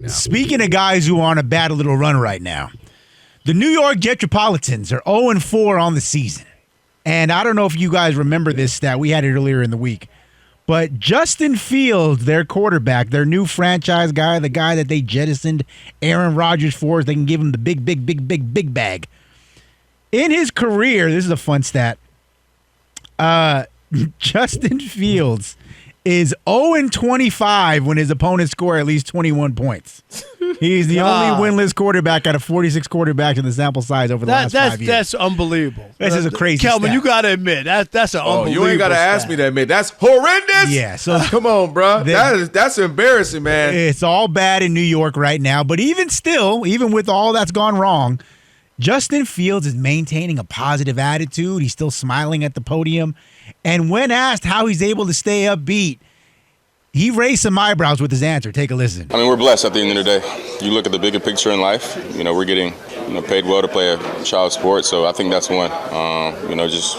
now. Speaking of guys who are on a bad little run right now, the New York Metropolitans are 0-4 on the season. And I don't know if you guys remember this stat. We had it earlier in the week. But Justin Fields, their quarterback, their new franchise guy, the guy that they jettisoned Aaron Rodgers for, so they can give him the big bag. In his career, this is a fun stat, Justin Fields is 0-25 when his opponents score at least 21 points. He's the only winless quarterback out of 46 quarterbacks in the sample size over the last 5 years. That's unbelievable. This is a crazy Kelvin, stat. you got to admit, that's an unbelievable You ain't got to ask me to admit. That's horrendous. Yeah. So come on, bro. That's embarrassing, man. It's all bad in New York right now. But even still, even with all that's gone wrong, Justin Fields is maintaining a positive attitude. He's still smiling at the podium. And when asked how he's able to stay upbeat, he raised some eyebrows with his answer. Take a listen. I mean, we're blessed at the end of the day. You look at the bigger picture in life, we're getting paid well to play a child sport, so I think that's one. Just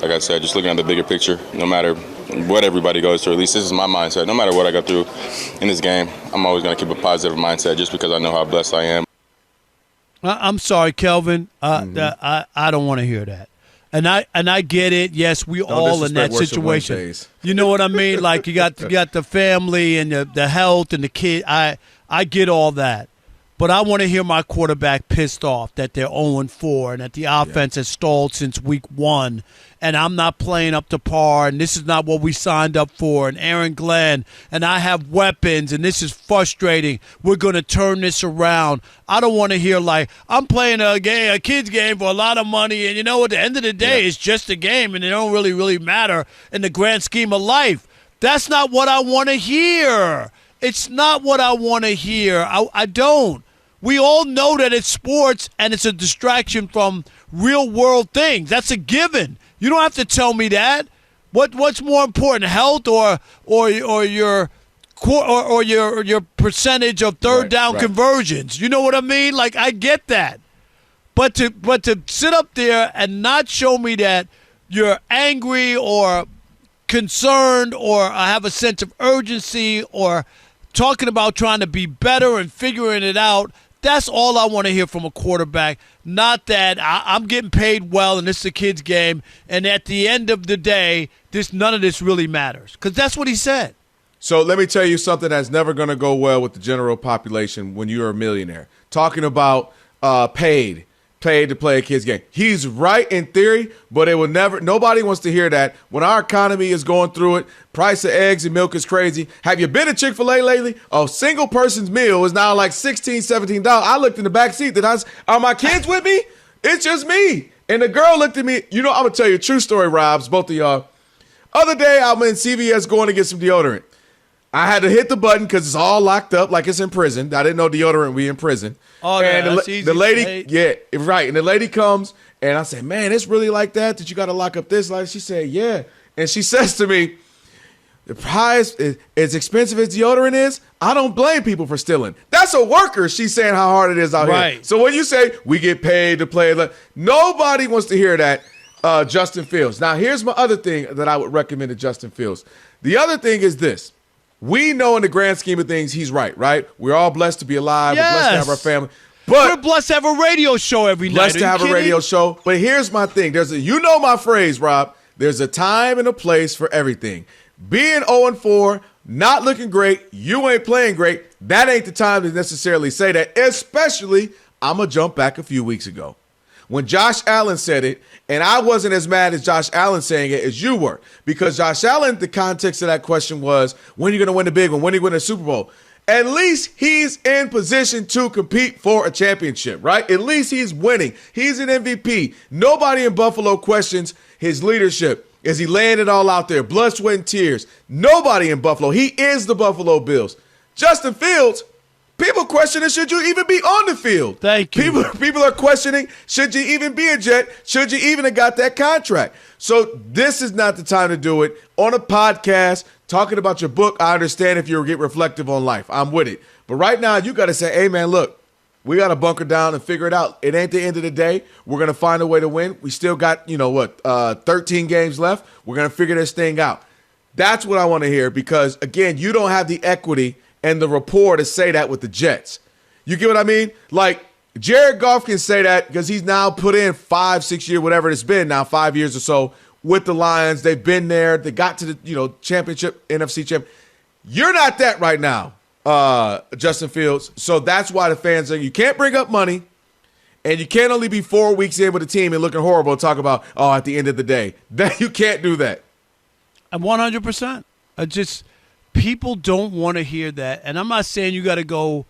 like I said, just looking at the bigger picture, no matter what everybody goes through, at least this is my mindset. No matter what I go through in this game, I'm always going to keep a positive mindset just because I know how blessed I am. I'm sorry, Kelvin. I don't want to hear that. And I get it. Yes, we all in that situation. Wednesdays. You know what I mean? Like you got the family and the health and the kid. I get all that. But I want to hear my quarterback pissed off that they're 0-4 and that the offense has stalled since week 1 and I'm not playing up to par and this is not what we signed up for and Aaron Glenn and I have weapons and this is frustrating. We're going to turn this around. I don't want to hear like I'm playing a kid's game for a lot of money and at the end of the day it's just a game and it don't really matter in the grand scheme of life. That's not what I want to hear. It's not what I want to hear. I don't. We all know that it's sports and it's a distraction from real world things. That's a given. You don't have to tell me that. What's more important, health or your percentage of third down conversions? You know what I mean? Like I get that. But to sit up there and not show me that you're angry or concerned or have a sense of urgency or talking about trying to be better and figuring it out, that's all I want to hear from a quarterback. Not that I'm getting paid well and this is a kid's game, and at the end of the day, none of this really matters. Because that's what he said. So let me tell you something that's never going to go well with the general population when you're a millionaire. Talking about paid to play a kid's game. He's right in theory, but it will never. Nobody wants to hear that. When our economy is going through it, price of eggs and milk is crazy. Have you been to Chick-fil-A lately? A single person's meal is now like $16, $17. I looked in the back seat. Are my kids with me? It's just me. And the girl looked at me. I'm going to tell you a true story, Robs, both of y'all. Other day, I'm in CVS going to get some deodorant. I had to hit the button because it's all locked up like it's in prison. I didn't know deodorant would be in prison. Oh, and that's easy. The lady, right. And the lady comes, and I say, man, it's really like that you got to lock up this? Like, she said, yeah. And she says to me, the price is as expensive as deodorant is. I don't blame people for stealing. That's a worker. She's saying how hard it is out here. So when you say we get paid to play, nobody wants to hear that. Justin Fields. Now, here's my other thing that I would recommend to Justin Fields. The other thing is this. We know in the grand scheme of things, he's right? We're all blessed to be alive. Yes. We're blessed to have our family. But we're blessed to have a radio show every night. Blessed to have a radio show. But here's my thing. You know my phrase, Rob. There's a time and a place for everything. Being 0-4, not looking great, you ain't playing great, that ain't the time to necessarily say that, especially, I'm going to jump back a few weeks ago. When Josh Allen said it, and I wasn't as mad as Josh Allen saying it as you were, because Josh Allen, the context of that question was, when are you going to win the big one? When are you going to win the Super Bowl? At least he's in position to compete for a championship, right? At least he's winning. He's an MVP. Nobody in Buffalo questions his leadership as he laying it all out there, blood, sweat, and tears. Nobody in Buffalo. He is the Buffalo Bills. Justin Fields, people questioning, should you even be on the field? Thank you. People are questioning, should you even be a Jet? Should you even have got that contract? So this is not the time to do it. On a podcast, talking about your book, I understand if you get reflective on life. I'm with it. But right now, you got to say, hey, man, look, we got to bunker down and figure it out. It ain't the end of the day. We're going to find a way to win. We still got, 13 games left. We're going to figure this thing out. That's what I want to hear because, again, you don't have the equity and the rapport to say that with the Jets. You get what I mean? Like, Jared Goff can say that because he's now put in 5-6 years, whatever it's been now, 5 years or so with the Lions. They've been there. They got to the championship, NFC champ. You're not that right now, Justin Fields. So that's why the fans are. You can't bring up money, and you can't only be 4 weeks in with the team and looking horrible and talk about at the end of the day. That you can't do that. 100%. People don't want to hear that, and I'm not saying you got to go.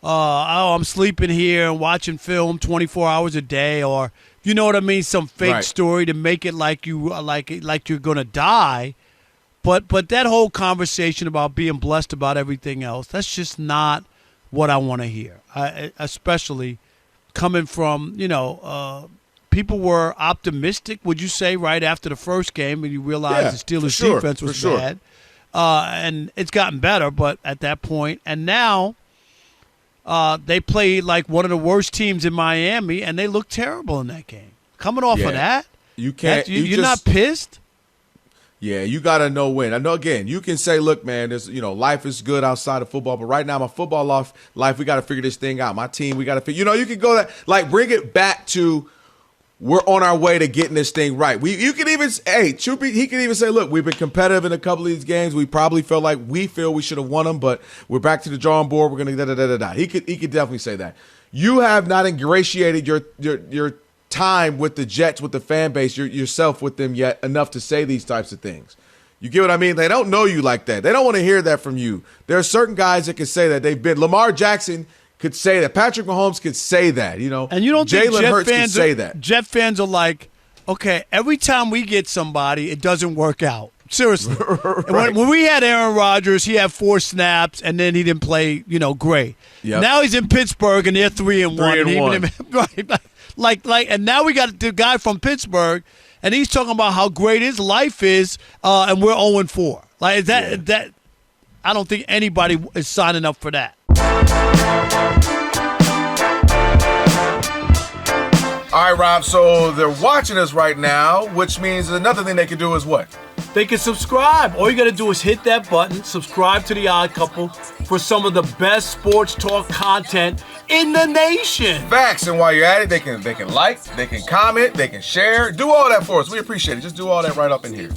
I'm sleeping here and watching film 24 hours a day, or you know what I mean, some fake story to make it like you're gonna die. But that whole conversation about being blessed about everything else, that's just not what I want to hear. Especially coming from people were optimistic. Would you say right after the first game, and you realized the Steelers' defense was bad, and it's gotten better, but at that point, and now. They played like one of the worst teams in Miami, and they looked terrible in that game. Coming off of that, you can't. You're not pissed. Yeah, you got to know when. I know, again, you can say, look, man, there's, life is good outside of football, but right now, my football life, we got to figure this thing out. My team, we got to figure. You can go that, like, bring it back to. We're on our way to getting this thing right. You can even, he can even say, look, we've been competitive in a couple of these games. We probably feel we should have won them, but we're back to the drawing board. We're going to da-da-da-da-da. He could definitely say that. You have not ingratiated your time with the Jets, with the fan base, yourself with them yet enough to say these types of things. You get what I mean? They don't know you like that. They don't want to hear that from you. There are certain guys that can say that. They've been. Lamar Jackson could say that. Patrick Mahomes could say that, And you don't Jalen think Jet Hurts fans could say that. Jet fans are like, okay, every time we get somebody, it doesn't work out. Seriously. Right. When we had Aaron Rodgers, he had 4 snaps, and then he didn't play, great. Yep. Now he's in Pittsburgh, and they're 3-1. Like, and now we got the guy from Pittsburgh, and he's talking about how great his life is, and we're 0-4. Like, is that I don't think anybody is signing up for that. All right, Rob, so they're watching us right now, which means another thing they can do is what? They can subscribe. All you got to do is hit that button, subscribe to The Odd Couple for some of the best sports talk content in the nation. Facts, and while you're at it, they can like, they can comment, they can share. Do all that for us. We appreciate it. Just do all that right up in here.